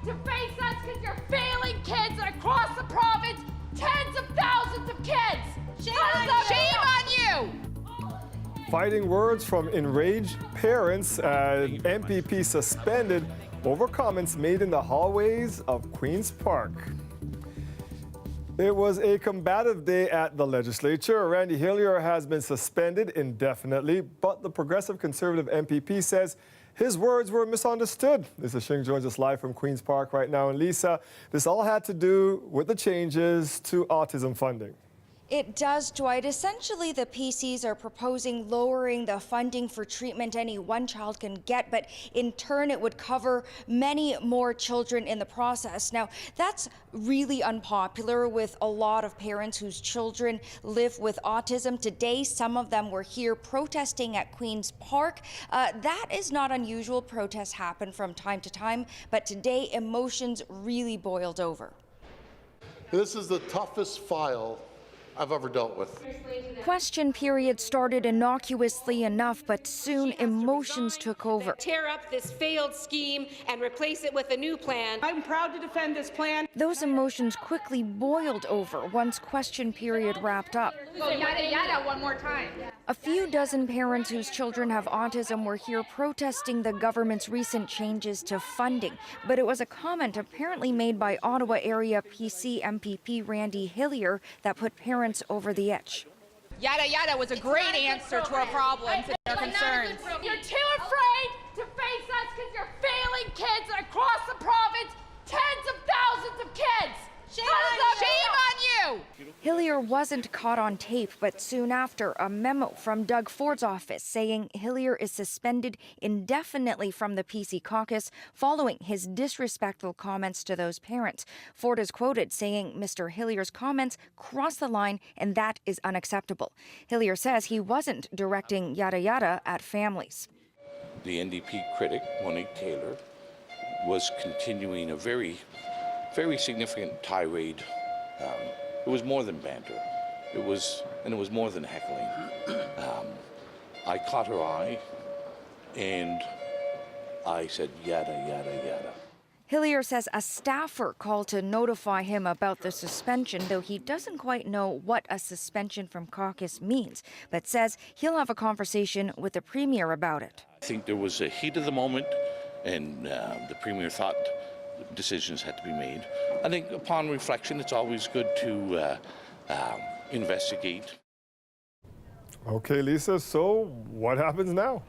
to face us because you're failing kids across the province, tens of thousands of kids. Shame on you! Fighting words from enraged parents as MPP suspended over comments made in the hallways of Queen's Park. It was a combative day at the legislature. Randy Hillier has been suspended indefinitely, but the Progressive Conservative MPP says his words were misunderstood. Lisa Shing joins us live from Queen's Park right now. And Lisa, this all had to do with the changes to autism funding. It does, Dwight. Essentially, the PCs are proposing lowering the funding for treatment any one child can get, but in turn, it would cover many more children in the process. Now, that's really unpopular with a lot of parents whose children live with autism. Today, some of them were here protesting at Queen's Park. That is not unusual. Protests happen from time to time, but today, emotions really boiled over. This is the toughest file I've ever dealt with. Question period started innocuously enough, but soon emotions took over. Tear up this failed scheme and replace it with a new plan. I'm proud to defend this plan. Those emotions quickly boiled over once question period wrapped up. Go yada yada one more time. A few dozen parents whose children have autism were here protesting the government's recent changes to funding. But it was a comment apparently made by Ottawa area PC MPP Randy Hillier that put parents over the edge. Yada yada was a great answer to our problems and our concerns. You're too afraid to face us because you're failing kids across the province, tens of thousands of kids. Shame on you! Hillier wasn't caught on tape, but soon after, a memo from Doug Ford's office saying Hillier is suspended indefinitely from the PC caucus following his disrespectful comments to those parents. Ford is quoted saying Mr. Hillier's comments crossed the line and that is unacceptable. Hillier says he wasn't directing yada yada at families. The NDP critic, Monique Taylor, was continuing a very significant tirade. It was more than banter. It was more than heckling. I caught her eye, and I said yada yada yada. Hillier says a staffer called to notify him about the suspension, though he doesn't quite know what a suspension from caucus means, but says he'll have a conversation with the Premier about it. I think there was a heat of the moment, and the Premier thought decisions had to be made. I think upon reflection, it's always good to investigate. Okay, Lisa, so what happens now?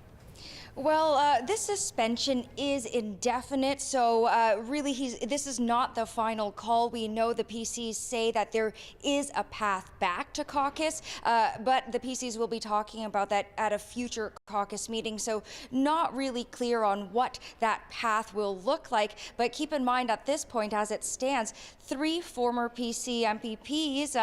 Well, this suspension is indefinite, so really this is not the final call. We know the PCs say that there is a path back to caucus, but the PCs will be talking about that at a future caucus meeting, so not really clear on what that path will look like. But keep in mind at this point, as it stands, 3 former PC MPPs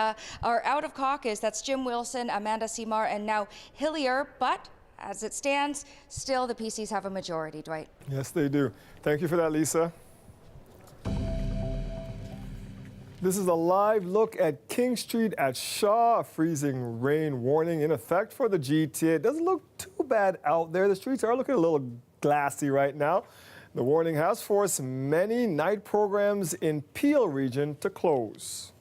are out of caucus. That's Jim Wilson, Amanda Seymour, and now Hillier, but as it stands, still the PCs have a majority, Dwight. Yes, they do. Thank you for that, Lisa. This is a live look at King Street at Shaw. A freezing rain warning in effect for the GTA. It doesn't look too bad out there. The streets are looking a little glassy right now. The warning has forced many night programs in Peel region to close.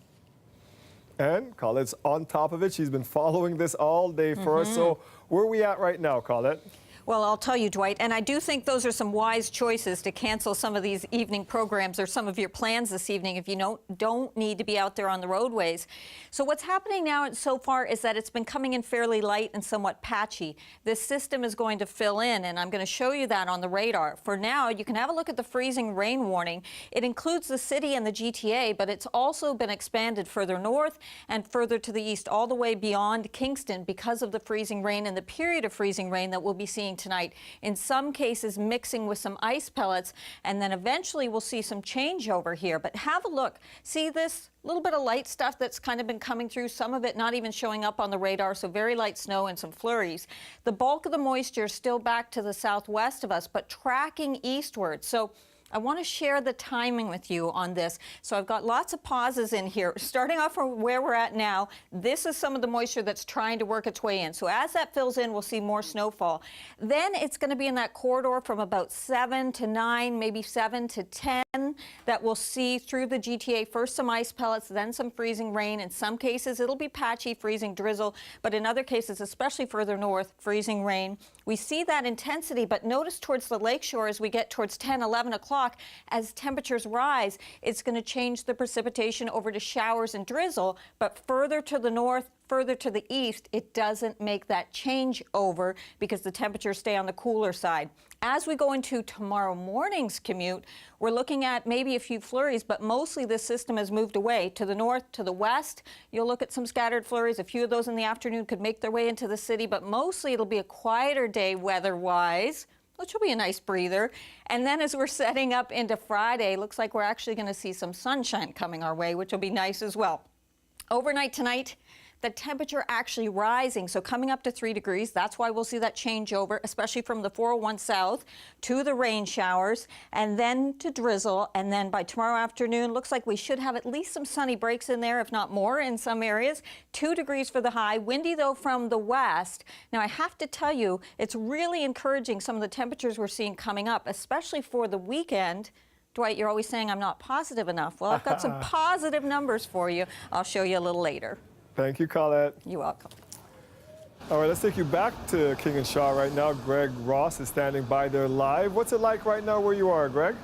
And Colette's on top of it. She's been following this all day for us. So where are we at right now, Colette? Well, I'll tell you, Dwight, and I do think those are some wise choices to cancel some of these evening programs or some of your plans this evening if you don't need to be out there on the roadways. So what's happening now so far is that it's been coming in fairly light and somewhat patchy. This system is going to fill in, and I'm going to show you that on the radar. For now, you can have a look at the freezing rain warning. It includes the city and the GTA, but it's also been expanded further north and further to the east, all the way beyond Kingston because of the freezing rain and the period of freezing rain that we'll be seeing tonight. In some cases mixing with some ice pellets, and then eventually we'll see some changeover here. But have a look. See this little bit of light stuff that's kind of been coming through, some of it not even showing up on the radar, so very light snow and some flurries. The bulk of the moisture is still back to the southwest of us, but tracking eastward. So I want to share the timing with you on this. So I've got lots of pauses in here. Starting off from where we're at now, this is some of the moisture that's trying to work its way in. So as that fills in, we'll see more snowfall. Then it's going to be in that corridor from about 7 to 9, maybe 7 to 10, that we'll see through the GTA. First some ice pellets, then some freezing rain. In some cases, it'll be patchy, freezing drizzle, but in other cases, especially further north, freezing rain. We see that intensity, but notice towards the lakeshore as we get towards 10, 11 o'clock, as temperatures rise, it's going to change the precipitation over to showers and drizzle, but further to the north, further to the east, it doesn't make that change over because the temperatures stay on the cooler side. As we go into tomorrow morning's commute, we're looking at maybe a few flurries, but mostly this system has moved away to the north, to the west. You'll look at some scattered flurries. A few of those in the afternoon could make their way into the city, but mostly it'll be a quieter day weather-wise, which will be a nice breather. And then as we're setting up into Friday, looks like we're actually going to see some sunshine coming our way, which will be nice as well. Overnight tonight, the temperature actually rising, so coming up to 3 degrees. That's why we'll see that changeover, especially from the 401 south to the rain showers and then to drizzle. And then by tomorrow afternoon, looks like we should have at least some sunny breaks in there, if not more in some areas. 2 degrees for the high. Windy, though, from the west. Now, I have to tell you, it's really encouraging some of the temperatures we're seeing coming up, especially for the weekend. Dwight, you're always saying I'm not positive enough. Well, I've got some positive numbers for you. I'll show you a little later. Thank you, Colette. You're welcome. All right, let's take you back to King and Shaw right now. Greg Ross is standing by there live. What's it like right now where you are, Greg?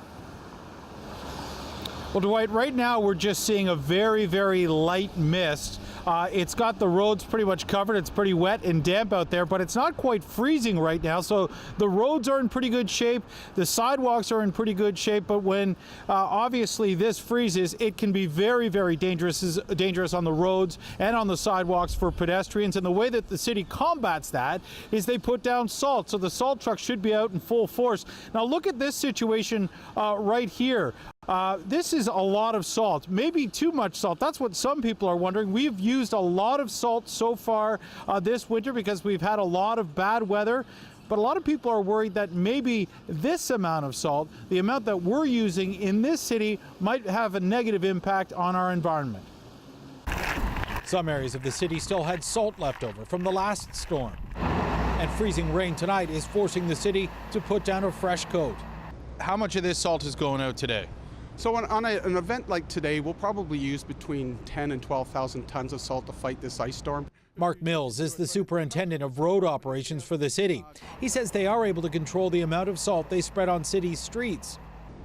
Well, Dwight, right now we're just seeing a very, very light mist. It's got the roads pretty much covered. It's pretty wet and damp out there, but it's not quite freezing right now. So the roads are in pretty good shape. The sidewalks are in pretty good shape. But when obviously this freezes, it can be very, very dangerous on the roads and on the sidewalks for pedestrians. And the way that the city combats that is they put down salt. So the salt truck should be out in full force. Now look at this situation right here. This is a lot of salt, maybe too much salt. That's what some people are wondering. We've used a lot of salt so far this winter because we've had a lot of bad weather. But a lot of people are worried that maybe this amount of salt, the amount that we're using in this city, might have a negative impact on our environment. Some areas of the city still had salt left over from the last storm. And freezing rain tonight is forcing the city to put down a fresh coat. How much of this salt is going out today? So on an event like today, we'll probably use between 10 and 12,000 tons of salt to fight this ice storm. Mark Mills is the superintendent of road operations for the city. He says they are able to control the amount of salt they spread on city streets.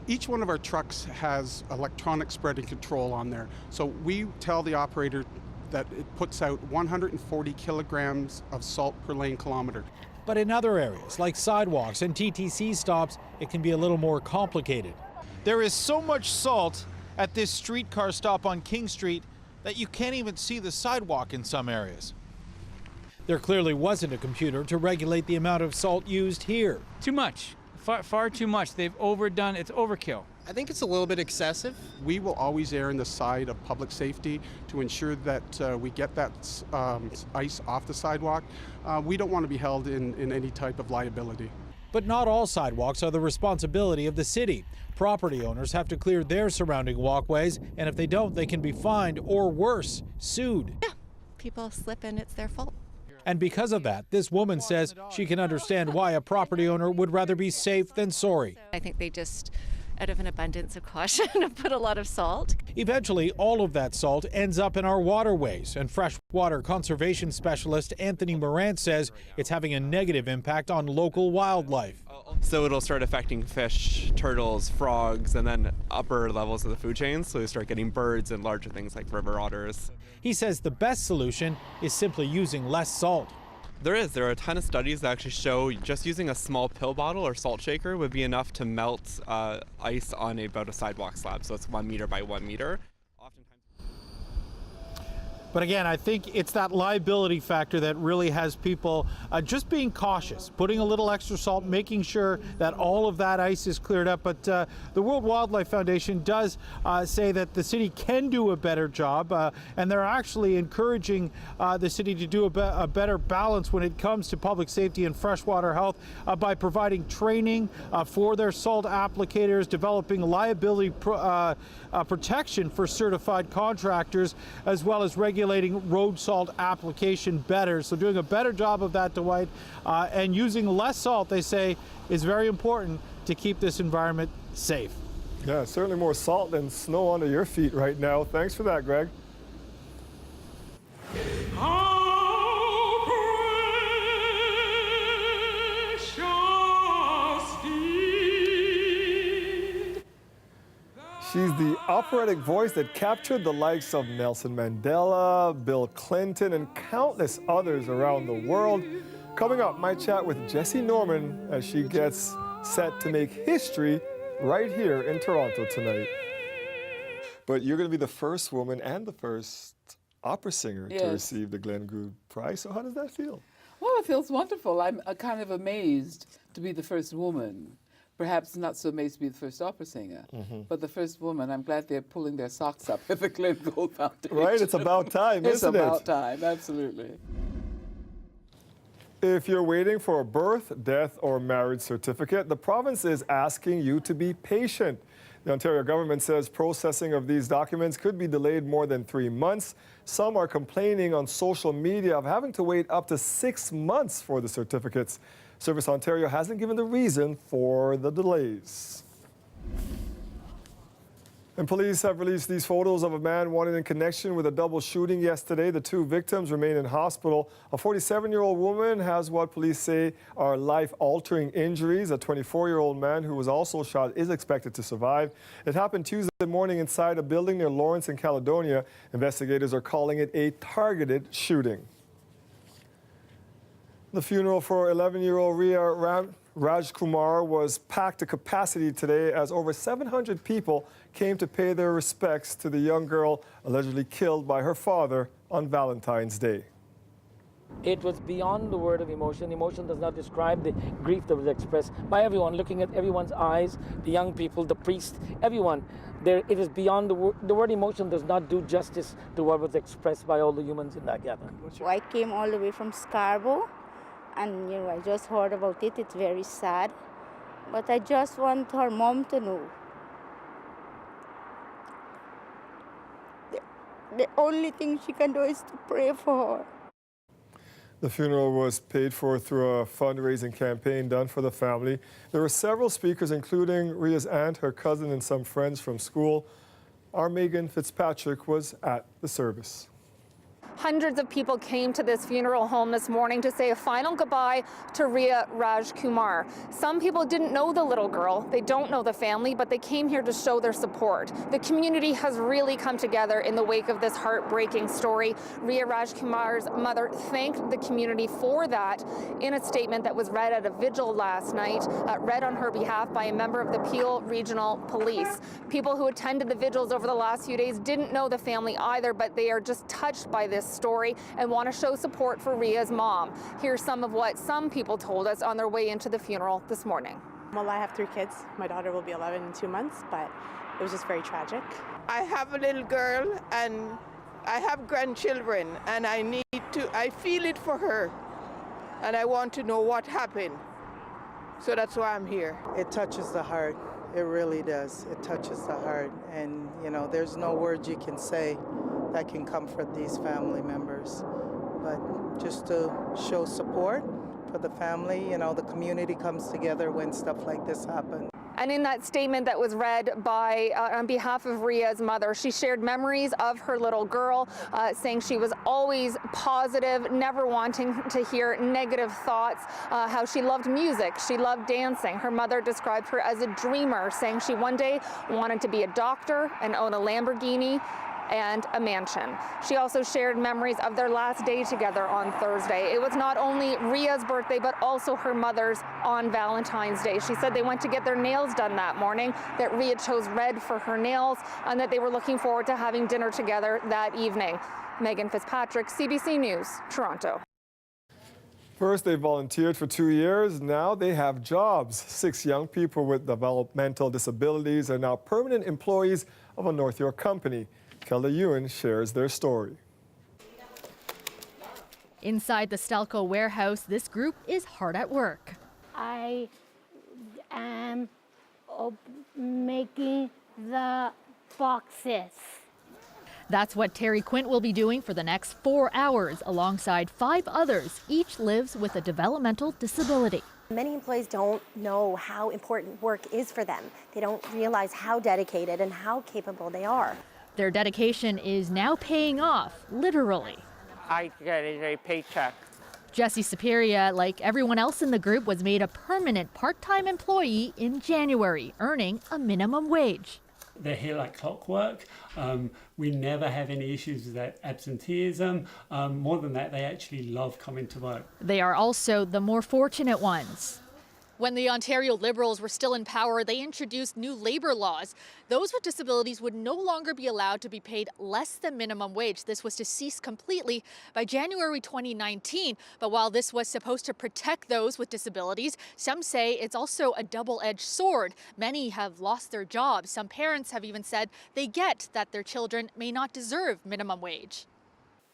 Each one of our trucks has electronic spreading control on there. So we tell the operator that it puts out 140 kilograms of salt per lane kilometer. But in other areas, like sidewalks and TTC stops, it can be a little more complicated. There is so much salt at this streetcar stop on King Street that you can't even see the sidewalk in some areas. There clearly wasn't a computer to regulate the amount of salt used here. Too much, far too much. They've overdone, it's overkill. I think it's a little bit excessive. We will always err on the side of public safety to ensure that we get that ice off the sidewalk. We don't want to be held in any type of liability. But not all sidewalks are the responsibility of the city. Property owners have to clear their surrounding walkways, and if they don't, they can be fined or worse, sued. Yeah, people slip and it's their fault. And because of that, this woman says she can understand why a property owner would rather be safe than sorry. I think they just, out of an abundance of caution, put a lot of salt. Eventually, all of that salt ends up in our waterways, and freshwater conservation specialist Anthony Morant says it's having a negative impact on local wildlife. So it'll start affecting fish, turtles, frogs, and then upper levels of the food chain, so we start getting birds and larger things like river otters. He says the best solution is simply using less salt. There are a ton of studies that actually show just using a small pill bottle or salt shaker would be enough to melt ice on about a sidewalk slab, so it's 1 meter by 1 meter. But again, I think it's that liability factor that really has people just being cautious, putting a little extra salt, making sure that all of that ice is cleared up. But the World Wildlife Foundation does say that the city can do a better job, and they're actually encouraging the city to do a better balance when it comes to public safety and freshwater health by providing training for their salt applicators, developing liability protection for certified contractors, as well as regulating road salt application better. So doing a better job of that, Dwight, and using less salt, they say, is very important to keep this environment safe. Yeah, certainly more salt than snow under your feet right now. Thanks for that, Greg. She's the operatic voice that captured the likes of Nelson Mandela, Bill Clinton, and countless others around the world. Coming up, my chat with Jessie Norman as she gets set to make history right here in Toronto tonight. But you're going to be the first woman and the first opera singer to receive the Glenn Gould Prize. So how does that feel? Well, it feels wonderful. I'm kind of amazed to be the first woman. Perhaps not so amazed to be the first opera singer, but the first woman. I'm glad they're pulling their socks up at the Glenn Gould Foundation. Right, it's about time, isn't it? It's about time, absolutely. If you're waiting for a birth, death, or marriage certificate, the province is asking you to be patient. The Ontario government says processing of these documents could be delayed more than 3 months. Some are complaining on social media of having to wait up to 6 months for the certificates. Service Ontario hasn't given the reason for the delays. And police have released these photos of a man wanted in connection with a double shooting yesterday. The 2 victims remain in hospital. A 47-year-old woman has what police say are life-altering injuries. A 24-year-old man who was also shot is expected to survive. It happened Tuesday morning inside a building near Lawrence in Caledonia. Investigators are calling it a targeted shooting. The funeral for 11-year-old Ria Rajkumar was packed to capacity today as over 700 people came to pay their respects to the young girl allegedly killed by her father on Valentine's Day. It was beyond the word of emotion. Emotion does not describe the grief that was expressed by everyone, looking at everyone's eyes, the young people, the priest, everyone. It is beyond the word emotion does not do justice to what was expressed by all the humans in that gathering. I came all the way from Scarborough. And I just heard about it. It's very sad. But I just want her mom to know. The only thing she can do is to pray for her. The funeral was paid for through a fundraising campaign done for the family. There were several speakers, including Ria's aunt, her cousin, and some friends from school. Our Megan Fitzpatrick was at the service. Hundreds of people came to this funeral home this morning to say a final goodbye to Ria Rajkumar. Some people didn't know the little girl. They don't know the family, but they came here to show their support. The community has really come together in the wake of this heartbreaking story. Ria Rajkumar's mother thanked the community for that in a statement that was read at a vigil last night, read on her behalf by a member of the Peel Regional Police. People who attended the vigils over the last few days didn't know the family either, but they are just touched by this story and want to show support for Ria's mom. Here's some of what some people told us on their way into the funeral this morning. Well, I have 3 kids. My daughter will be 11 in 2 months, but it was just very tragic. I have a little girl and I have grandchildren, and I feel it for her, and I want to know what happened. So that's why I'm here. It touches the heart. It really does. It touches the heart. And, there's no words you can say that can comfort these family members. But just to show support for the family, the community comes together when stuff like this happens. And in that statement that was read by, on behalf of Ria's mother, she shared memories of her little girl, saying she was always positive, never wanting to hear negative thoughts, how she loved music, she loved dancing. Her mother described her as a dreamer, saying she one day wanted to be a doctor and own a Lamborghini, and a mansion. She also shared memories of their last day together on Thursday. It was not only Ria's birthday, but also her mother's on Valentine's Day. She said they went to get their nails done that morning, that Ria chose red for her nails, and that they were looking forward to having dinner together that evening. Megan Fitzpatrick, CBC News, Toronto. First, they volunteered for 2 years. Now they have jobs. 6 young people with developmental disabilities are now permanent employees of a North York company. Kelda Ewan shares their story. Inside the Stelco warehouse, this group is hard at work. I am making the boxes. That's what Terry Quint will be doing for the next 4 hours alongside 5 others. Each lives with a developmental disability. Many employees don't know how important work is for them. They don't realize how dedicated and how capable they are. Their dedication is now paying off, literally. I get a paycheck. Jesse Superior, like everyone else in the group, was made a permanent part-time employee in January, earning a minimum wage. They're here like clockwork. We never have any issues with that absenteeism. More than that, they actually love coming to work. They are also the more fortunate ones. When the Ontario Liberals were still in power, they introduced new labor laws. Those with disabilities would no longer be allowed to be paid less than minimum wage. This was to cease completely by January 2019. But while this was supposed to protect those with disabilities, some say it's also a double-edged sword. Many have lost their jobs. Some parents have even said they get that their children may not deserve minimum wage.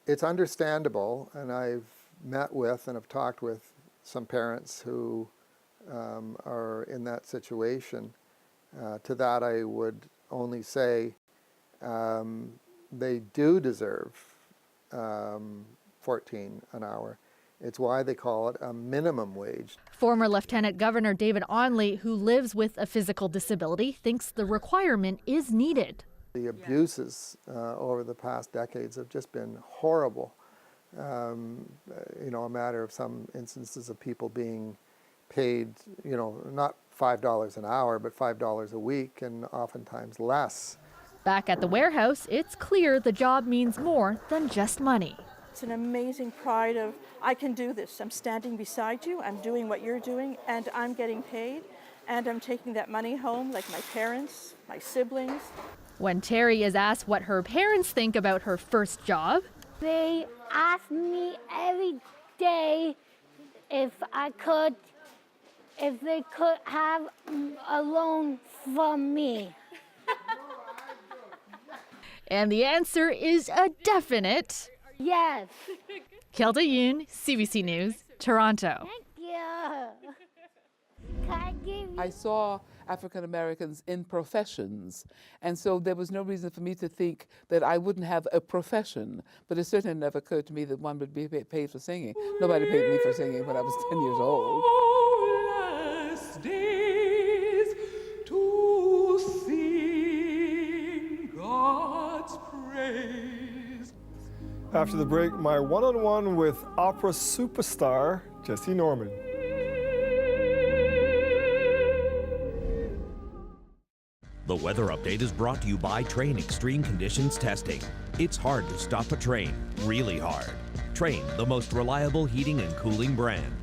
It's understandable, and I've met with and have talked with some parents who are in that situation. To that I would only say they do deserve 14 an hour. It's why they call it a minimum wage. Former Lieutenant Governor David Onley, who lives with a physical disability, thinks the requirement is needed. The abuses over the past decades have just been horrible. You know, a matter of some instances of people being paid, you know, not $5 an hour, but $5 a week, and oftentimes less. Back at the warehouse, it's clear the job means more than just money. It's an amazing pride of, I can do this. I'm standing beside you, I'm doing what you're doing, and I'm getting paid, and I'm taking that money home like my parents, my siblings. When Terry is asked what her parents think about her first job, They ask me every day if they could have a loan from me. and the answer is a definite Yes. Kelda Yoon, CBC News, Toronto. Yeah. Can I give you? I saw African Americans in professions, and so there was no reason for me to think that I wouldn't have a profession, but it certainly never occurred to me that one would be paid for singing. Nobody paid me for singing when I was 10 years old. Days to sing God's praise. After the break, my one-on-one with opera superstar Jesse Norman. The weather update is brought to you by Train Extreme Conditions Testing. It's hard to stop a train, really hard. Train, the most reliable heating and cooling brand.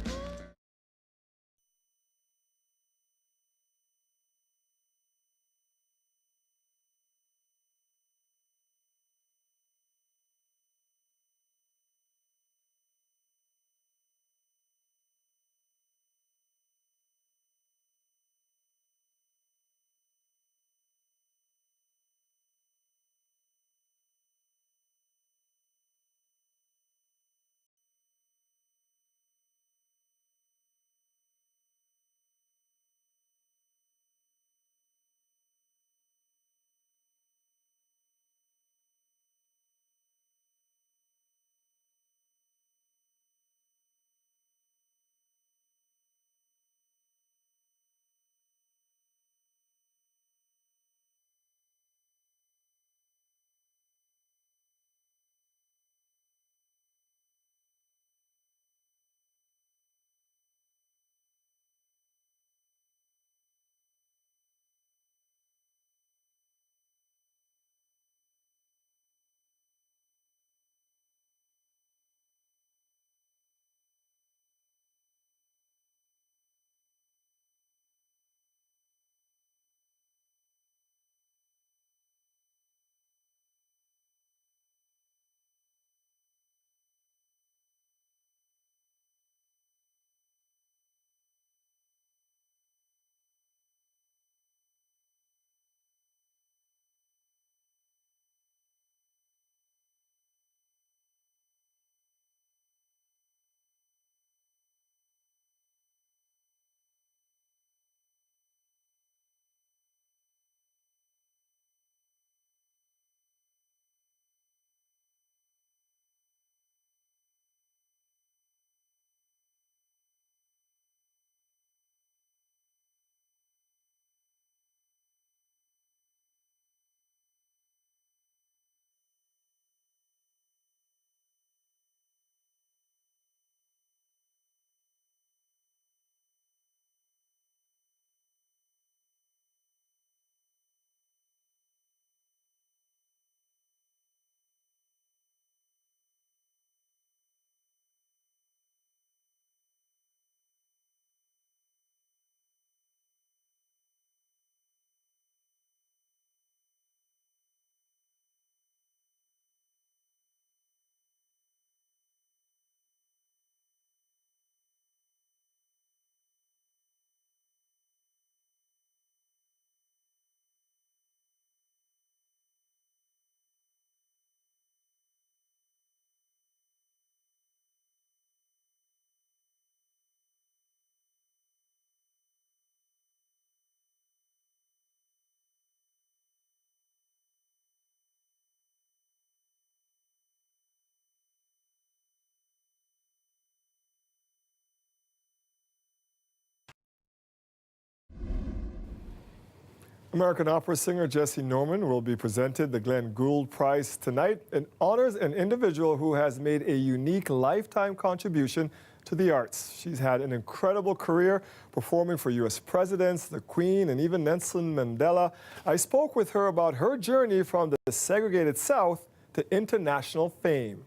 American opera singer Jessie Norman will be presented the Glenn Gould Prize tonight. It honors an individual who has made a unique lifetime contribution to the arts. She's had an incredible career performing for U.S. presidents, the Queen, and even Nelson Mandela. I spoke with her about her journey from the segregated South to international fame.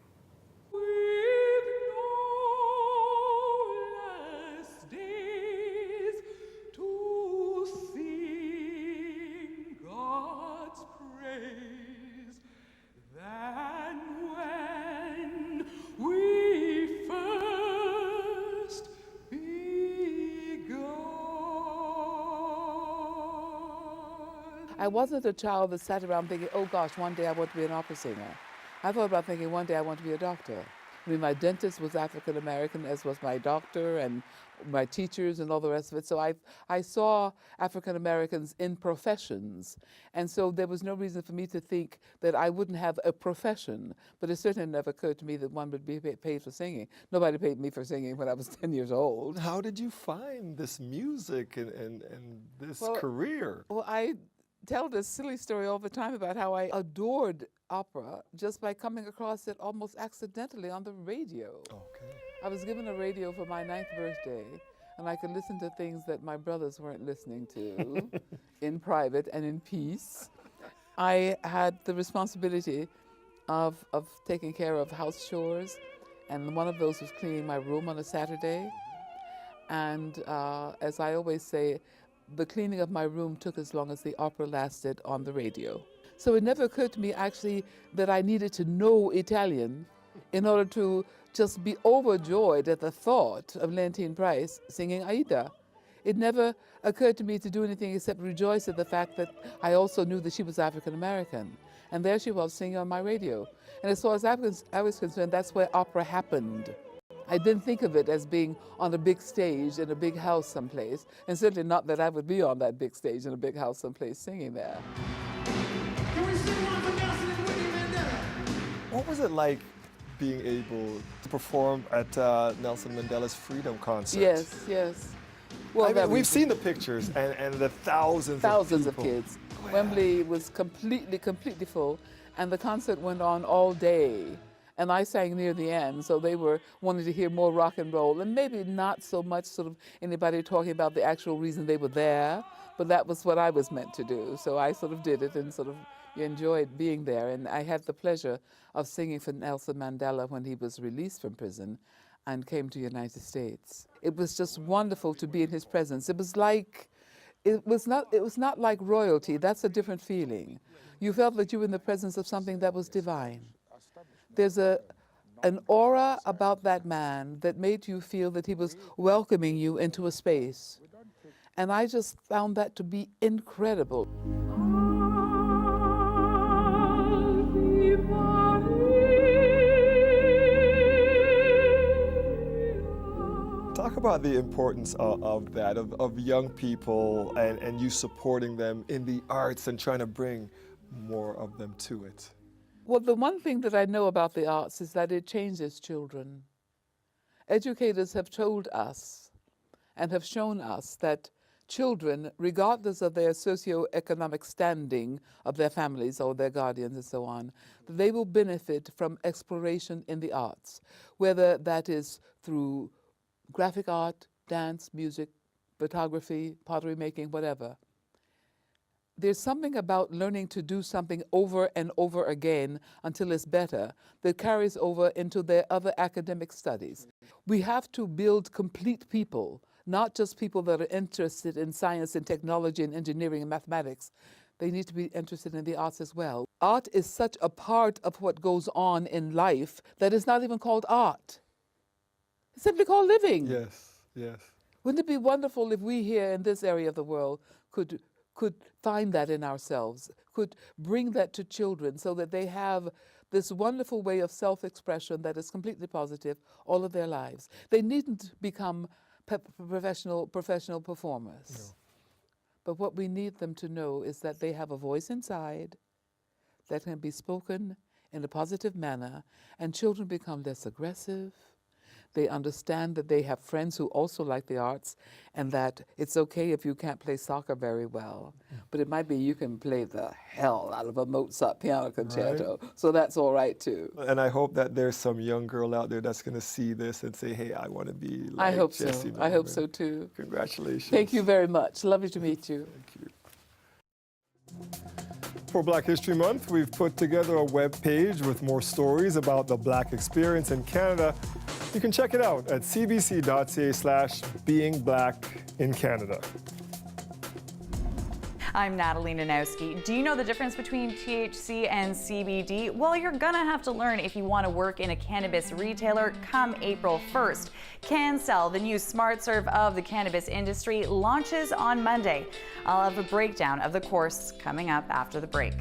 I wasn't a child that sat around thinking, oh gosh, one day I want to be an opera singer. I thought about thinking one day I want to be a doctor. I mean, my dentist was African American, as was my doctor and my teachers and all the rest of it. So I saw African Americans in professions. And so there was no reason for me to think that I wouldn't have a profession. But it certainly never occurred to me that one would be paid for singing. Nobody paid me for singing when I was 10 years old. How did you find this music and this career? Well, I tell this silly story all the time about how I adored opera just by coming across it almost accidentally on the radio. Okay. I was given a radio for my 9th birthday, and I could listen to things that my brothers weren't listening to in private and in peace. I had the responsibility of taking care of house chores, and one of those was cleaning my room on a Saturday. And as I always say, the cleaning of my room took as long as the opera lasted on the radio. So it never occurred to me actually that I needed to know Italian in order to just be overjoyed at the thought of Leontine Price singing Aida. It never occurred to me to do anything except rejoice at the fact that I also knew that she was African American. And there she was singing on my radio. And as far as I was concerned, that's where opera happened. I didn't think of it as being on a big stage in a big house someplace, and certainly not that I would be on that big stage in a big house someplace singing there. What was it like being able to perform at Nelson Mandela's Freedom Concert? Yes, yes. Well, I mean, we've seen the pictures and the thousands of kids. Wow. Wembley was completely full, and the concert went on all day. And I sang near the end, so they were wanting to hear more rock and roll, and maybe not so much sort of anybody talking about the actual reason they were there, but that was what I was meant to do. So I sort of did it and sort of enjoyed being there. And I had the pleasure of singing for Nelson Mandela when he was released from prison and came to the United States. It was just wonderful to be in his presence. It was not like royalty. That's a different feeling. You felt that you were in the presence of something that was divine. There's an aura about that man that made you feel that he was welcoming you into a space. And I just found that to be incredible. Talk about the importance of that, of young people and you supporting them in the arts and trying to bring more of them to it. Well, the one thing that I know about the arts is that it changes children. Educators have told us and have shown us that children, regardless of their socioeconomic standing of their families or their guardians and so on, they will benefit from exploration in the arts, whether that is through graphic art, dance, music, photography, pottery making, whatever. There's something about learning to do something over and over again until it's better that carries over into their other academic studies. We have to build complete people, not just people that are interested in science and technology and engineering and mathematics. They need to be interested in the arts as well. Art is such a part of what goes on in life that it's not even called art. It's simply called living. Yes, yes. Wouldn't it be wonderful if we here in this area of the world could find that in ourselves, could bring that to children so that they have this wonderful way of self-expression that is completely positive all of their lives. They needn't become professional performers. No. But what we need them to know is that they have a voice inside that can be spoken in a positive manner, and children become less aggressive, they understand that they have friends who also like the arts, and that it's okay if you can't play soccer very well, but it might be you can play the hell out of a Mozart piano concerto, so that's all right too. And I hope that there's some young girl out there that's going to see this and say, hey, I want to be like I hope Jessie so. I hope Norman. so too. Congratulations. Thank you very much. Lovely to meet you. Thank you. For Black History Month, we've put together a web page with more stories about the Black experience in Canada. You can check it out at cbc.ca/beingblack-in-Canada. I'm Natalie Nanowski. Do you know the difference between THC and CBD? Well, you're gonna have to learn if you want to work in a cannabis retailer come April 1st. CanCell, the new smart serve of the cannabis industry, launches on Monday. I'll have a breakdown of the course coming up after the break.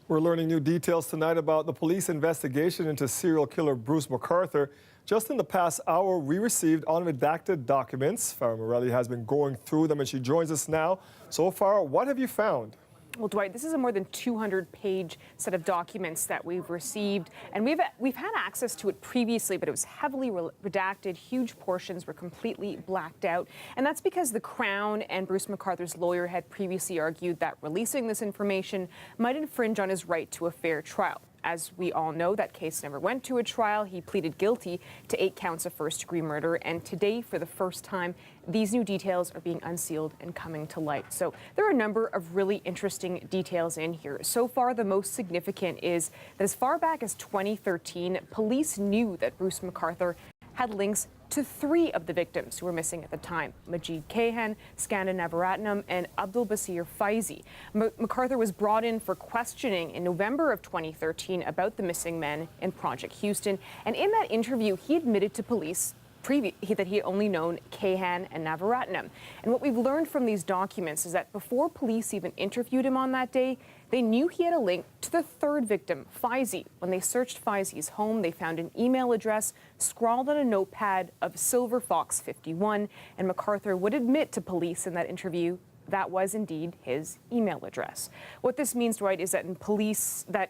We're learning new details tonight about the police investigation into serial killer Bruce McArthur. Just in the past hour, we received unredacted documents. Farah Morelli has been going through them, and she joins us now. So far, what have you found? Well, Dwight, this is a more than 200-page set of documents that we've received, and we've had access to it previously, but it was heavily redacted. Huge portions were completely blacked out, and that's because the Crown and Bruce McArthur's lawyer had previously argued that releasing this information might infringe on his right to a fair trial. As we all know, that case never went to a trial. He pleaded guilty to 8 counts of first-degree murder. And today, for the first time, these new details are being unsealed and coming to light. So there are a number of really interesting details in here. So far, the most significant is that as far back as 2013, police knew that Bruce McArthur had links to 3 of the victims who were missing at the time: Majid Kayhan, Skanda Navaratnam, and Abdul Basir Faizi. McArthur was brought in for questioning in November of 2013 about the missing men in Project Houston. And in that interview, he admitted to police that he had only known Kayhan and Navaratnam. And what we've learned from these documents is that before police even interviewed him on that day, they knew he had a link to the 3rd victim, Faizi. When they searched Faizi's home, they found an email address scrawled on a notepad of Silver Fox 51, and McArthur would admit to police in that interview that was indeed his email address. What this means, Dwight, is that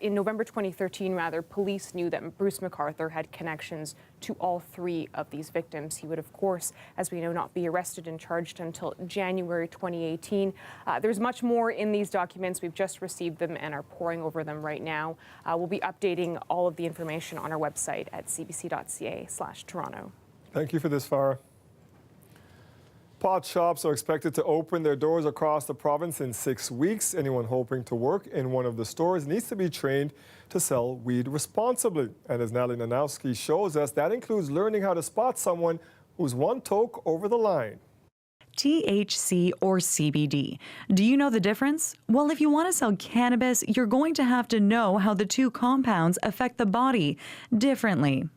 in November 2013, police knew that Bruce McArthur had connections to all 3 of these victims. He would, of course, as we know, not be arrested and charged until January 2018. There's much more in these documents. We've just received them and are poring over them right now. We'll be updating all of the information on our website at cbc.ca/Toronto. Thank you for this, Farah. Pot shops are expected to open their doors across the province in 6 weeks. Anyone hoping to work in one of the stores needs to be trained to sell weed responsibly. And as Natalie Nanowski shows us, that includes learning how to spot someone who's one toke over the line. THC or CBD. Do you know the difference? Well, if you want to sell cannabis, you're going to have to know how the 2 compounds affect the body differently.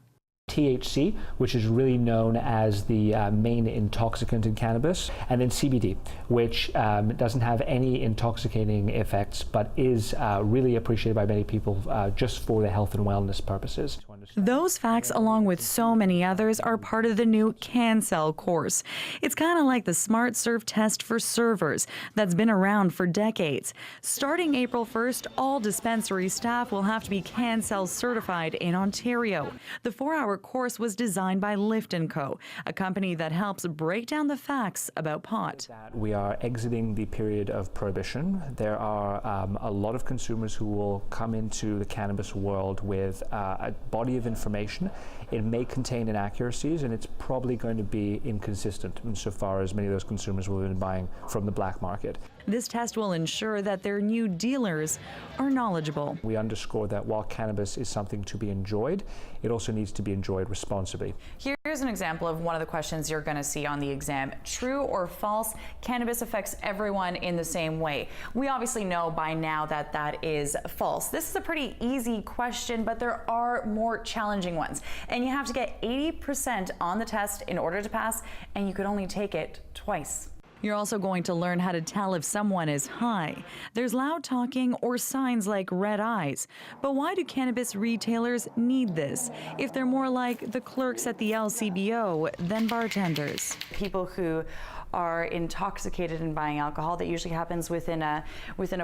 THC, which is really known as the main intoxicant in cannabis, and then CBD, which doesn't have any intoxicating effects, but is really appreciated by many people just for the health and wellness purposes. Those facts, along with so many others, are part of the new CanSell course. It's kind of like the Smart Serve test for servers that's been around for decades. Starting April 1st, all dispensary staff will have to be CanSell certified in Ontario. The 4-hour course was designed by Lift & Co., a company that helps break down the facts about pot. We are exiting the period of prohibition. There are a lot of consumers who will come into the cannabis world with a body of information. It may contain inaccuracies, and it's probably going to be inconsistent insofar as many of those consumers will have been buying from the black market. This test will ensure that their new dealers are knowledgeable. We underscore that while cannabis is something to be enjoyed, it also needs to be enjoyed responsibly. Here's an example of one of the questions you're going to see on the exam. True or false, cannabis affects everyone in the same way. We obviously know by now that that is false. This is a pretty easy question, but there are more challenging ones. And you have to get 80% on the test in order to pass, and you could only take it twice. You're also going to learn how to tell if someone is high. There's loud talking or signs like red eyes. But why do cannabis retailers need this if they're more like the clerks at the LCBO than bartenders? People who are intoxicated in buying alcohol, that usually happens within a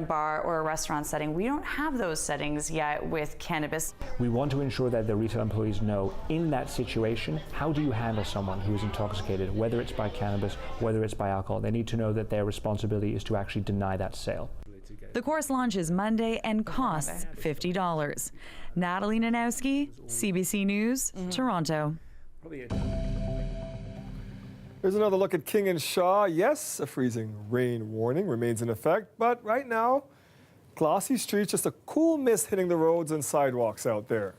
bar or a restaurant setting. We don't have those settings yet with cannabis. We want to ensure that the retail employees know in that situation, how do you handle someone who is intoxicated, whether it's by cannabis, whether it's by alcohol. They need to know that their responsibility is to actually deny that sale. The course launches Monday and costs $50. Natalie Nanowski, CBC News, Toronto. Here's another look at King and Shaw. Yes, a freezing rain warning remains in effect, but right now, glossy streets, just a cool mist hitting the roads and sidewalks out there.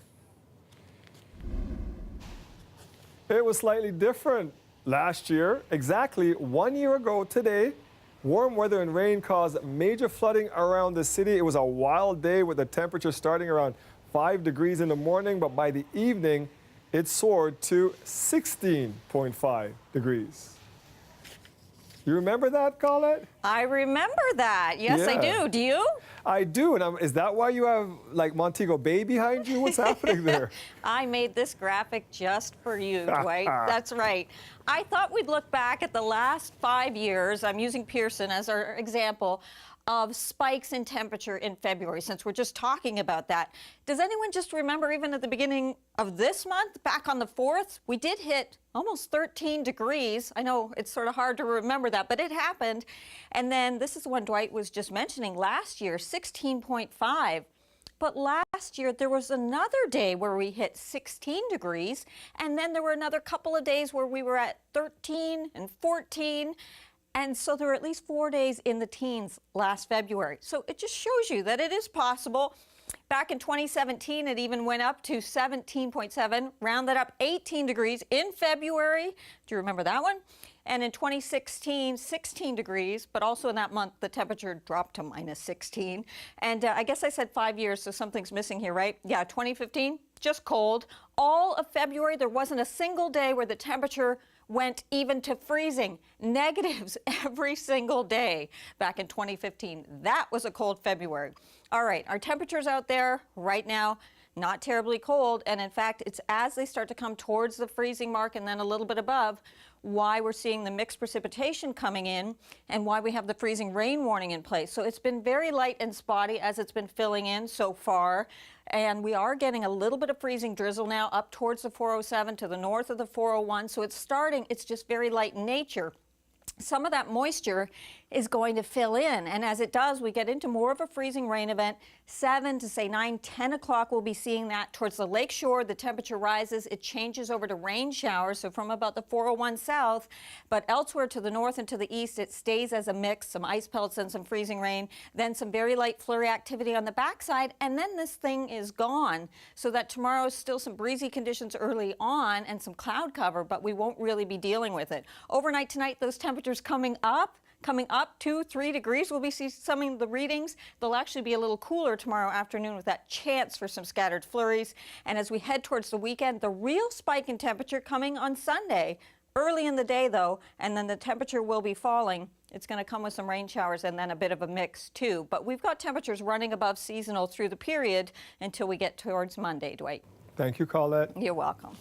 It was slightly different last year. Exactly 1 year ago today, warm weather and rain caused major flooding around the city. It was a wild day with the temperature starting around 5 degrees in the morning, but by the evening, it soared to 16.5 degrees. You remember that, Colette? I remember that. Yes, Yeah. I do. Do you? I do. And is that why you have like Montego Bay behind you? What's happening there? I made this graphic just for you, Dwight. That's right. I thought we'd look back at the last 5 years. I'm using Pearson as our example of spikes in temperature in February, since we're just talking about that. Does anyone just remember, even at the beginning of this month, back on the 4th, we did hit almost 13 degrees. I know it's sort of hard to remember that, but it happened. And then this is the one Dwight was just mentioning last year, 16.5. But last Last year, there was another day where we hit 16 degrees, and then there were another couple of days where we were at 13 and 14. And so there were at least 4 days in the teens last February. So it just shows you that it is possible. Back in 2017, it even went up to 17.7, rounded up 18 degrees in February. Do you remember that one? And in 2016, 16 degrees, but also in that month, the temperature dropped to minus 16. And I guess I said 5 years, so something's missing here, right? Yeah, 2015, just cold. All of February, there wasn't a single day where the temperature went even to freezing. Negatives every single day back in 2015. That was a cold February. All right, our temperatures out there right now, not terribly cold. And in fact, it's as they start to come towards the freezing mark and then a little bit above, why we're seeing the mixed precipitation coming in and why we have the freezing rain warning in place. So it's been very light and spotty as it's been filling in so far. And we are getting a little bit of freezing drizzle now up towards the 407 to the north of the 401. So it's starting, it's just very light in nature. Some of that moisture is going to fill in, and as it does, we get into more of a freezing rain event. 7 to say 9, 10 o'clock, we'll be seeing that towards the lake shore. The temperature rises, it changes over to rain showers, so from about the 401 south, but elsewhere to the north and to the east, it stays as a mix, some ice pellets and some freezing rain, then some very light flurry activity on the backside, and then this thing is gone, so that tomorrow is still some breezy conditions early on and some cloud cover, but we won't really be dealing with it. Overnight tonight, those temperatures coming up 2-3 degrees. We'll be seeing some of the readings. They'll actually be a little cooler tomorrow afternoon with that chance for some scattered flurries. And as we head towards the weekend, the real spike in temperature coming on Sunday. Early in the day, though, and then the temperature will be falling. It's going to come with some rain showers and then a bit of a mix, too. But we've got temperatures running above seasonal through the period until we get towards Monday, Dwight. Thank you, Colette. You're welcome.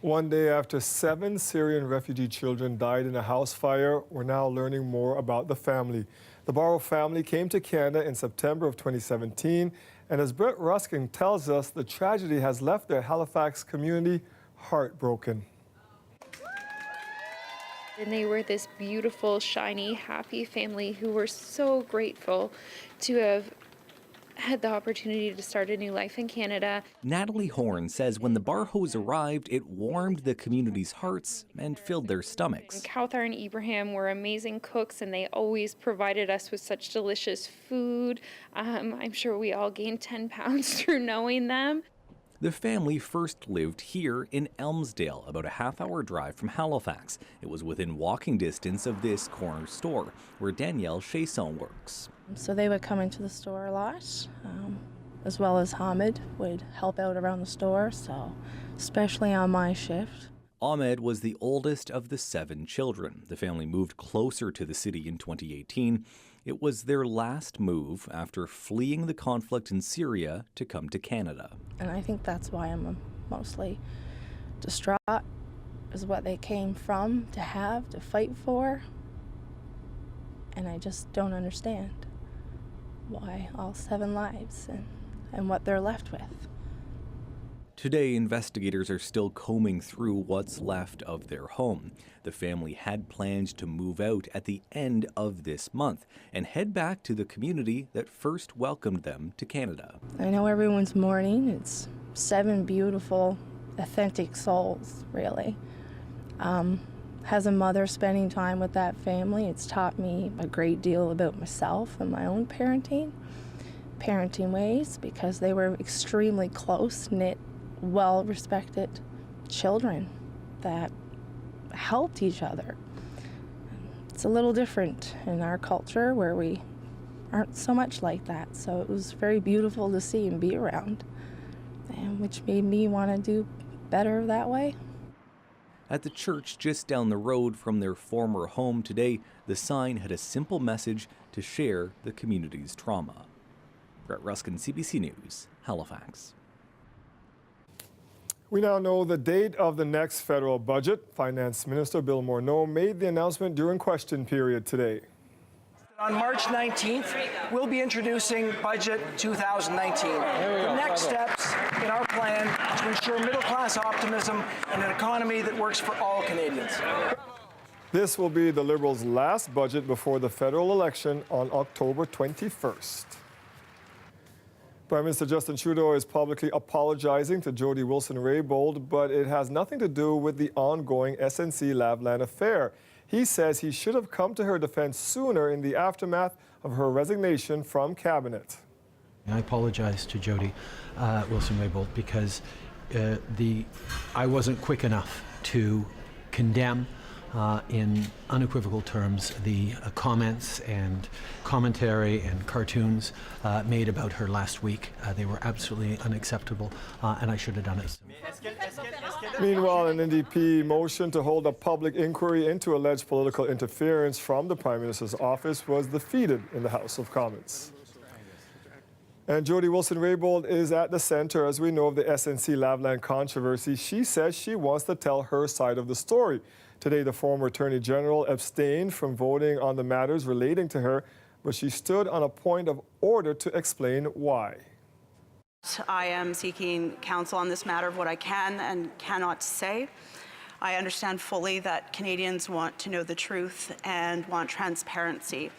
One day after 7 Syrian refugee children died in a house fire, we're now learning more about the family. The Barrow family came to Canada in September of 2017, and as Brett Ruskin tells us, the tragedy has left their Halifax community heartbroken. And they were this beautiful, shiny, happy family who were so grateful to have had the opportunity to start a new life in Canada. Natalie Horn says when the Barhows arrived, it warmed the community's hearts and filled their stomachs. Kauthar and Ibrahim were amazing cooks, and they always provided us with such delicious food. I'm sure we all gained 10 pounds through knowing them. The family first lived here in Elmsdale, about a half-hour drive from Halifax. It was within walking distance of this corner store, where Danielle Chasson works. So they would come into the store a lot, as well as Hamid would help out around the store, so especially on my shift. Ahmed was the oldest of the 7 children. The family moved closer to the city in 2018. It was their last move after fleeing the conflict in Syria to come to Canada. And I think that's why I'm mostly distraught, is what they came from, to have, to fight for. And I just don't understand why all 7 lives and what they're left with. Today, investigators are still combing through what's left of their home. The family had planned to move out at the end of this month and head back to the community that first welcomed them to Canada. I know everyone's mourning. It's 7 beautiful, authentic souls, really. As a mother spending time with that family, it's taught me a great deal about myself and my own parenting ways, because they were extremely close-knit, well-respected children that helped each other. It's a little different in our culture where we aren't so much like that, so it was very beautiful to see and be around, and which made me want to do better that way. At the church just down the road from their former home today, the sign had a simple message to share the community's trauma. Brett Ruskin, CBC News, Halifax. We now know the date of the next federal budget. Finance Minister Bill Morneau made the announcement during question period today. On March 19th, we'll be introducing Budget 2019. The next steps in our plan to ensure middle-class optimism and an economy that works for all Canadians. This will be the Liberals' last budget before the federal election on October 21st. Prime Minister Justin Trudeau is publicly apologizing to Jody Wilson-Raybould, but it has nothing to do with the ongoing SNC-Lavalin affair. He says he should have come to her defense sooner in the aftermath of her resignation from cabinet. I apologize to Jody Wilson-Raybould because I wasn't quick enough to condemn in unequivocal terms the comments and commentary and cartoons made about her last week. They were absolutely unacceptable, and I should have done it. Meanwhile, an NDP motion to hold a public inquiry into alleged political interference from the Prime Minister's office was defeated in the House of Commons. And Jody Wilson-Raybould is at the center, as we know, of the SNC-Lavalin controversy. She says she wants to tell her side of the story. Today, the former Attorney General abstained from voting on the matters relating to her, but she stood on a point of order to explain why. I am seeking counsel on this matter of what I can and cannot say. I understand fully that Canadians want to know the truth and want transparency.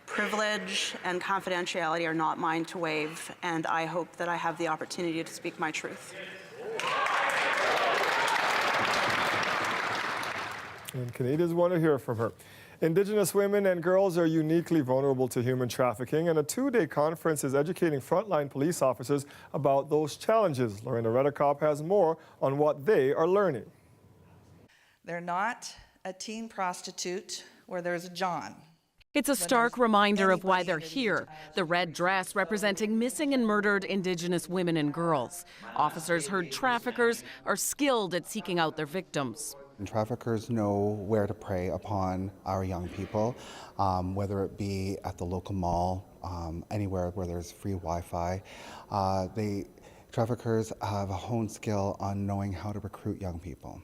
Privilege and confidentiality are not mine to waive, and I hope that I have the opportunity to speak my truth. And Canadians want to hear from her. Indigenous women and girls are uniquely vulnerable to human trafficking, and a two-day conference is educating frontline police officers about those challenges. Lorena Redekop has more on what they are learning. They're not a teen prostitute where there's a John. It's a stark reminder of why they're here. The red dress representing missing and murdered Indigenous women and girls. Officers heard traffickers are skilled at seeking out their victims. And traffickers know where to prey upon our young people, whether it be at the local mall, anywhere where there's free Wi-Fi. Traffickers have a honed skill on knowing how to recruit young people.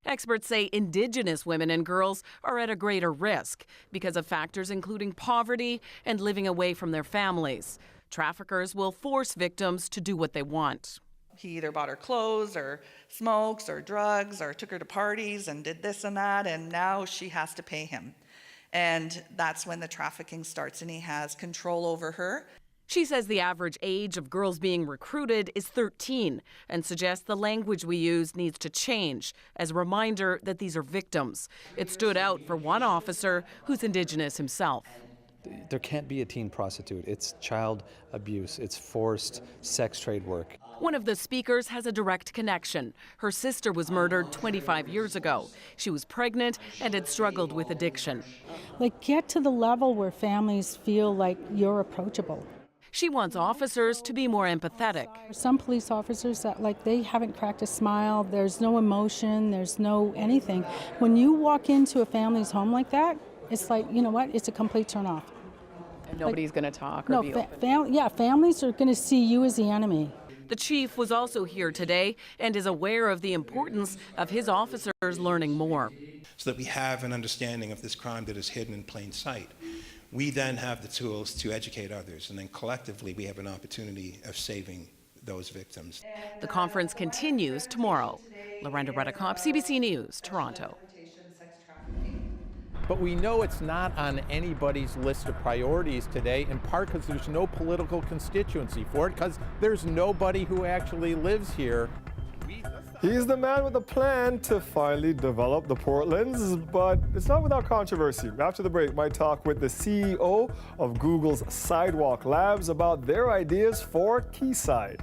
Experts say Indigenous women and girls are at a greater risk because of factors including poverty and living away from their families. Traffickers will force victims to do what they want. He either bought her clothes or smokes or drugs or took her to parties and did this and that, and now she has to pay him. And that's when the trafficking starts, and he has control over her. She says the average age of girls being recruited is 13 and suggests the language we use needs to change as a reminder that these are victims. It stood out for one officer who's Indigenous himself. There can't be a teen prostitute. It's child abuse. It's forced sex trade work. One of the speakers has a direct connection. Her sister was murdered 25 years ago. She was pregnant and had struggled with addiction. Get to the level where families feel like you're approachable. She wants officers to be more empathetic. Some police officers that they haven't cracked a smile, there's no emotion, there's no anything. When you walk into a family's home like that, it's like, you know what, it's a complete turn off. And nobody's going to talk or be open. Families are going to see you as the enemy. The chief was also here today and is aware of the importance of his officers learning more. So that we have an understanding of this crime that is hidden in plain sight. We then have the tools to educate others, and then collectively we have an opportunity of saving those victims. The conference continues tomorrow. Lorena Redekop, CBC News, Toronto. But we know it's not on anybody's list of priorities today, in part because there's no political constituency for it, because there's nobody who actually lives here. He's the man with a plan to finally develop the Portlands, but it's not without controversy. After the break, my talk with the CEO of Google's Sidewalk Labs about their ideas for Quayside.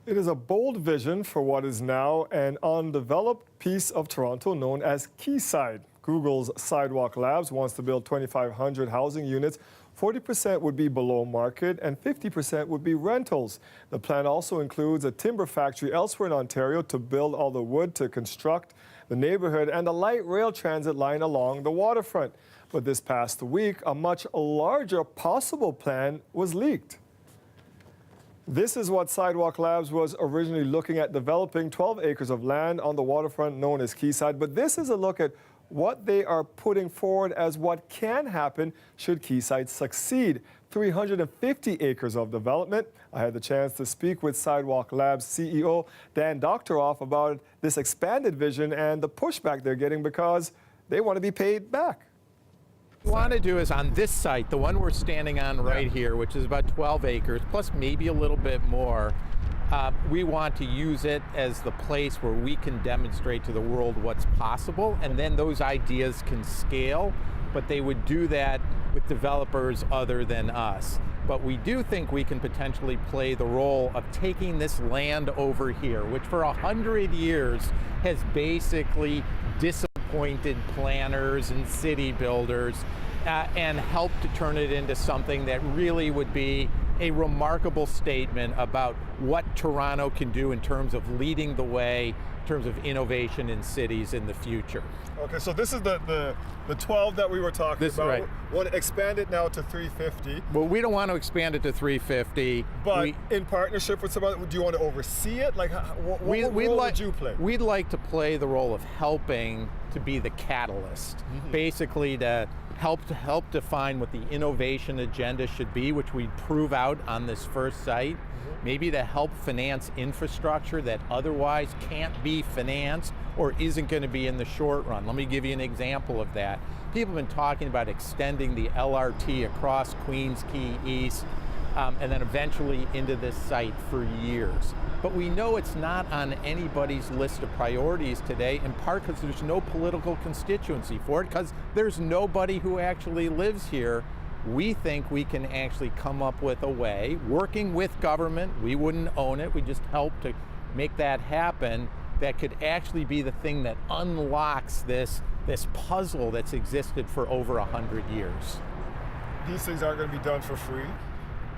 It is a bold vision for what is now an undeveloped piece of Toronto known as Quayside. Google's Sidewalk Labs wants to build 2,500 housing units. 40% would be below market and 50% would be rentals. The plan also includes a timber factory elsewhere in Ontario to build all the wood to construct the neighborhood and a light rail transit line along the waterfront. But this past week, a much larger possible plan was leaked. This is what Sidewalk Labs was originally looking at developing, 12 acres of land on the waterfront known as Quayside. But this is a look at what they are putting forward as what can happen should Quayside succeed. 350 acres of development. I had the chance to speak with Sidewalk Labs CEO Dan Doctoroff about this expanded vision and the pushback they're getting because they want to be paid back. What we want to do is on this site, the one we're standing on right here, which is about 12 acres, plus maybe a little bit more, we want to use it as the place where we can demonstrate to the world what's possible, and then those ideas can scale, but they would do that with developers other than us. But we do think we can potentially play the role of taking this land over here, which for 100 years has basically disappointed planners and city builders, and help to turn it into something that really would be a remarkable statement about what Toronto can do in terms of leading the way, in terms of innovation in cities in the future. Okay, so this is the 12 that we were talking about. Right. We want to expand it now to 350. Well, we don't want to expand it to 350. But in partnership with somebody, do you want to oversee it? Like, what role would you play? We'd like to play the role of helping to be the catalyst, basically to help define what the innovation agenda should be, which we prove out on this first site. Maybe to help finance infrastructure that otherwise can't be financed or isn't going to be in the short run. Let me give you an example of that. People have been talking about extending the LRT across Queens Quay East and then eventually into this site for years. But we know it's not on anybody's list of priorities today, in part because there's no political constituency for it, because there's nobody who actually lives here. We think we can actually come up with a way, working with government, we wouldn't own it, we just help to make that happen, that could actually be the thing that unlocks this puzzle that's existed for over 100 years. These things aren't going to be done for free.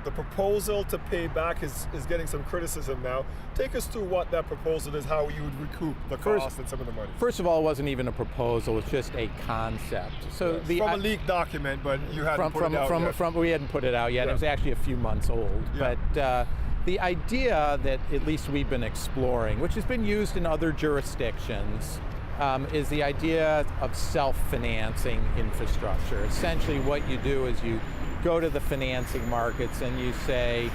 The proposal to pay back is getting some criticism now. Take us through what that proposal is, how you would recoup the cost and some of the money. First of all, it wasn't even a proposal, it's just a concept. So yes. From a leaked document, but you hadn't put it out yet. We hadn't put it out yet. Yeah. It was actually a few months old. Yeah. But the idea that at least we've been exploring, which has been used in other jurisdictions, is the idea of self-financing infrastructure. Essentially what you do is you go to the financing markets and you say,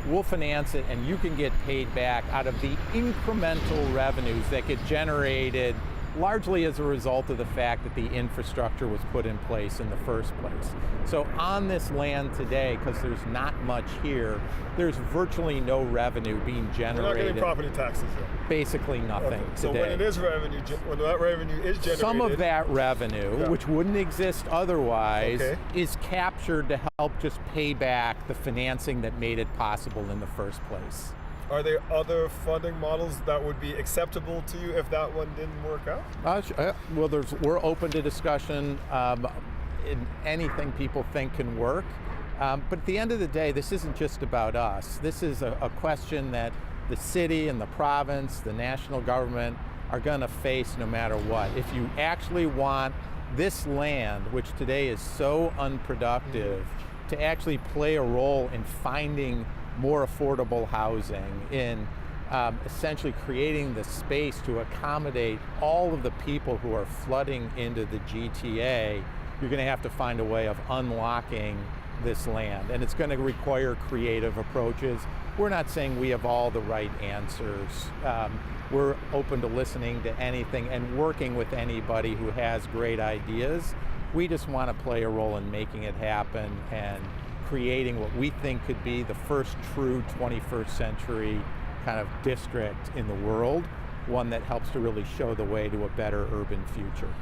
we'll finance it and you can get paid back out of the incremental revenues that get generated largely as a result of the fact that the infrastructure was put in place in the first place. So on this land today, because there's not much here, there's virtually no revenue being generated. We're not getting property taxes though. Basically nothing So today. when it is revenue, when that revenue is generated, some of that revenue, which wouldn't exist otherwise, is captured to help just pay back the financing that made it possible in the first place. Are there other funding models that would be acceptable to you if that one didn't work out? Well, we're open to discussion in anything people think can work. But at the end of the day, this isn't just about us. This is a question that the city and the province, the national government are going to face no matter what. If you actually want this land, which today is so unproductive, to actually play a role in finding more affordable housing, in essentially creating the space to accommodate all of the people who are flooding into the GTA, you're going to have to find a way of unlocking this land. And it's going to require creative approaches. We're not saying we have all the right answers. We're open to listening to anything and working with anybody who has great ideas. We just want to play a role in making it happen and creating what we think could be the first true 21st century kind of district in the world, one that helps to really show the way to a better urban future.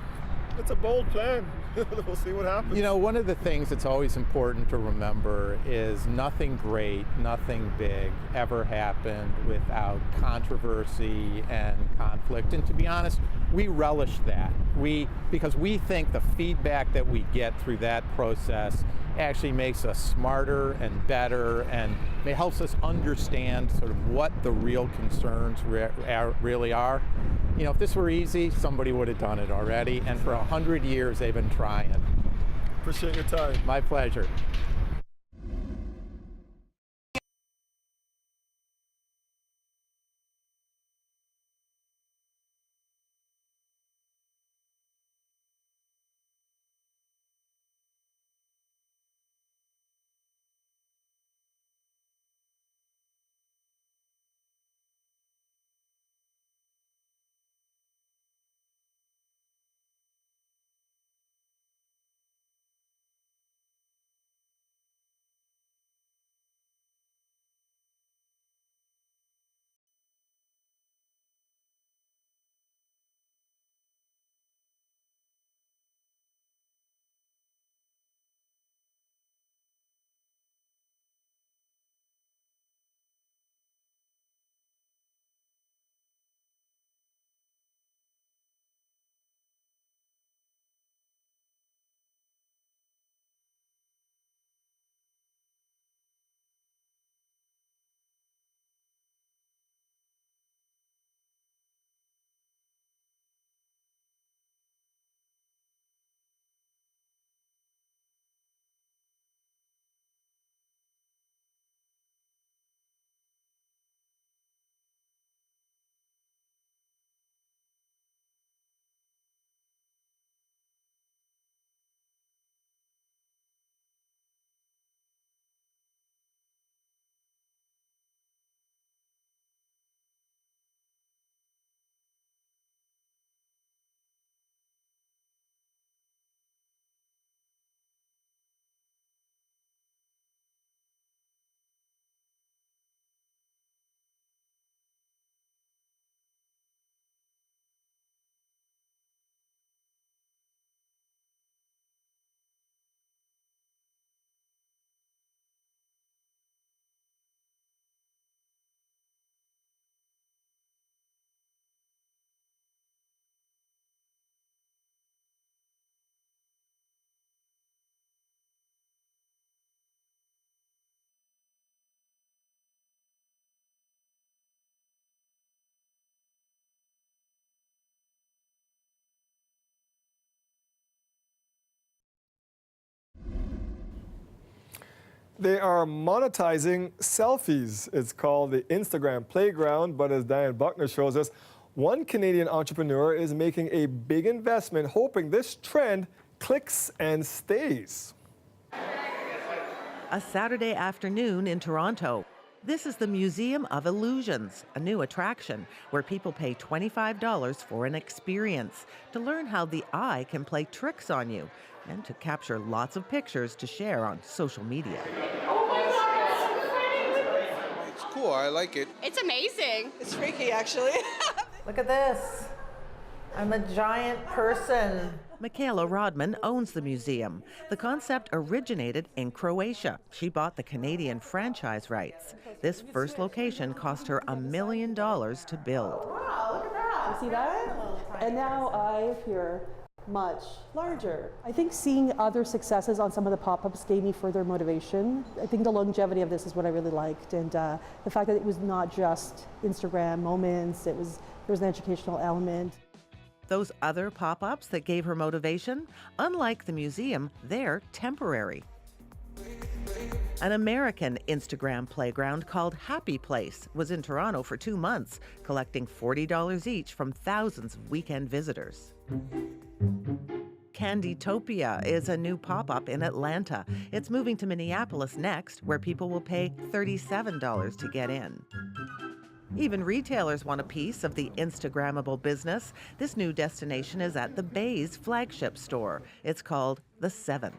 It's a bold plan. We'll see what happens. You know, one of the things that's always important to remember is nothing great, nothing big ever happened without controversy and conflict. And to be honest, we relish that. Because we think the feedback that we get through that process actually makes us smarter and better, and it helps us understand sort of what the real concerns really are. You know, if this were easy, somebody would have done it already, and for 100 years they've been trying. Appreciate your time. My pleasure. They are monetizing selfies. It's called the Instagram Playground, but as Diane Buckner shows us, one Canadian entrepreneur is making a big investment, hoping this trend clicks and stays. A Saturday afternoon in Toronto. This is the Museum of Illusions, a new attraction where people pay $25 for an experience to learn how the eye can play tricks on you and to capture lots of pictures to share on social media. It's cool, I like it. It's amazing. It's freaky, actually. Look at this. I'm a giant person. Michaela Rodman owns the museum. The concept originated in Croatia. She bought the Canadian franchise rights. This first location cost her $1 million to build. Wow, look at that. You see that? And now I appear much larger. I think seeing other successes on some of the pop-ups gave me further motivation. I think the longevity of this is what I really liked, and the fact that it was not just Instagram moments, there was an educational element. Those other pop-ups that gave her motivation, unlike the museum, they're temporary. An American Instagram playground called Happy Place was in Toronto for 2 months, collecting $40 each from thousands of weekend visitors. Candytopia is a new pop-up in Atlanta. It's moving to Minneapolis next, where people will pay $37 to get in. Even retailers want a piece of the Instagrammable business. This new destination is at the Bay's flagship store. It's called The 7.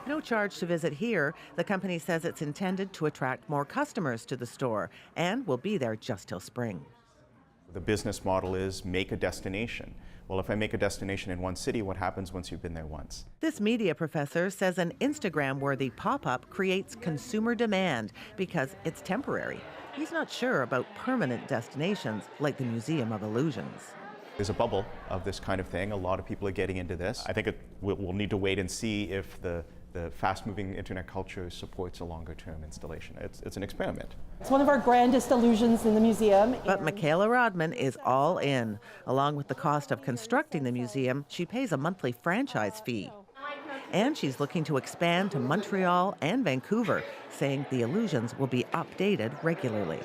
No charge to visit here. The company says it's intended to attract more customers to the store and will be there just till spring. The business model is make a destination. well, if I make a destination in one city, what happens once you've been there once? This media professor says an Instagram-worthy pop-up creates consumer demand because it's temporary. He's not sure about permanent destinations like the Museum of Illusions. There's a bubble of this kind of thing. A lot of people are getting into this. I think we'll need to wait and see if the fast-moving internet culture supports a longer-term installation. It's an experiment. It's one of our grandest illusions in the museum. But Michaela Rodman is all in. Along with the cost of constructing the museum, she pays a monthly franchise fee. And she's looking to expand to Montreal and Vancouver, saying the illusions will be updated regularly.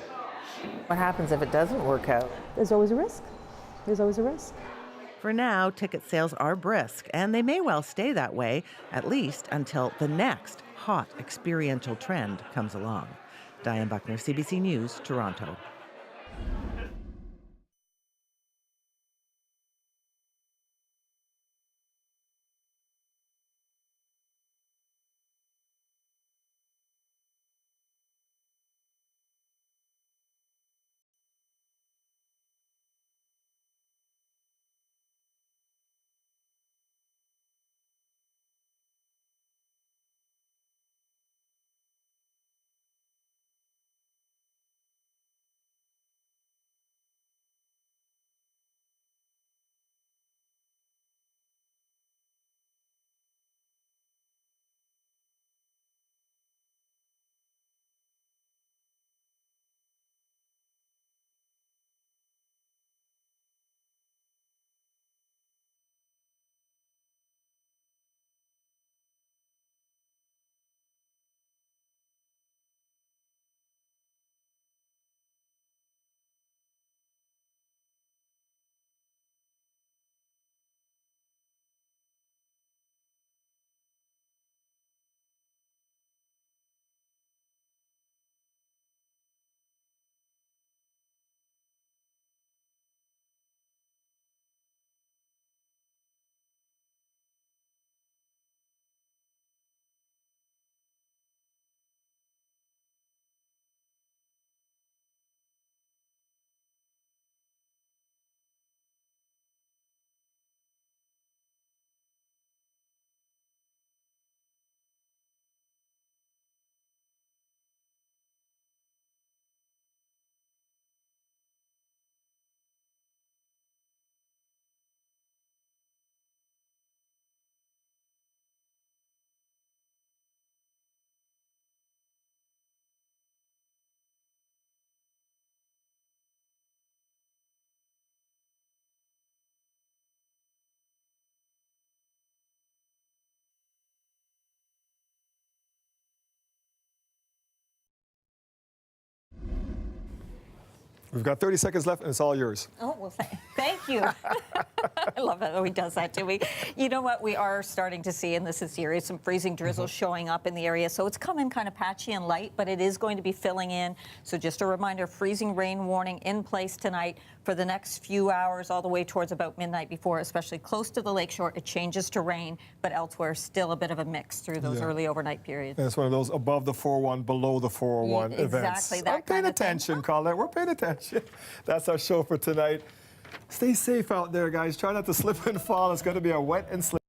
What happens if it doesn't work out? There's always a risk. There's always a risk. For now, ticket sales are brisk, and they may well stay that way, at least until the next hot experiential trend comes along. Diane Buckner, CBC News, Toronto. We've got 30 seconds left, and it's all yours. Oh, well, thank you. I love it. Oh, he does that to me. You know what? We are starting to see, and this is serious, some freezing drizzle showing up in the area. So it's coming kind of patchy and light, but it is going to be filling in. So just a reminder, freezing rain warning in place tonight for the next few hours, all the way towards about midnight before, especially close to the lakeshore. It changes to rain, but elsewhere, still a bit of a mix through those early overnight periods. And it's one of those above the 401, below the 401 events. Exactly. That I'm paying attention, Colette. We're paying attention. That's our show for tonight. Stay safe out there, guys. Try not to slip and fall. It's going to be a wet and slippery.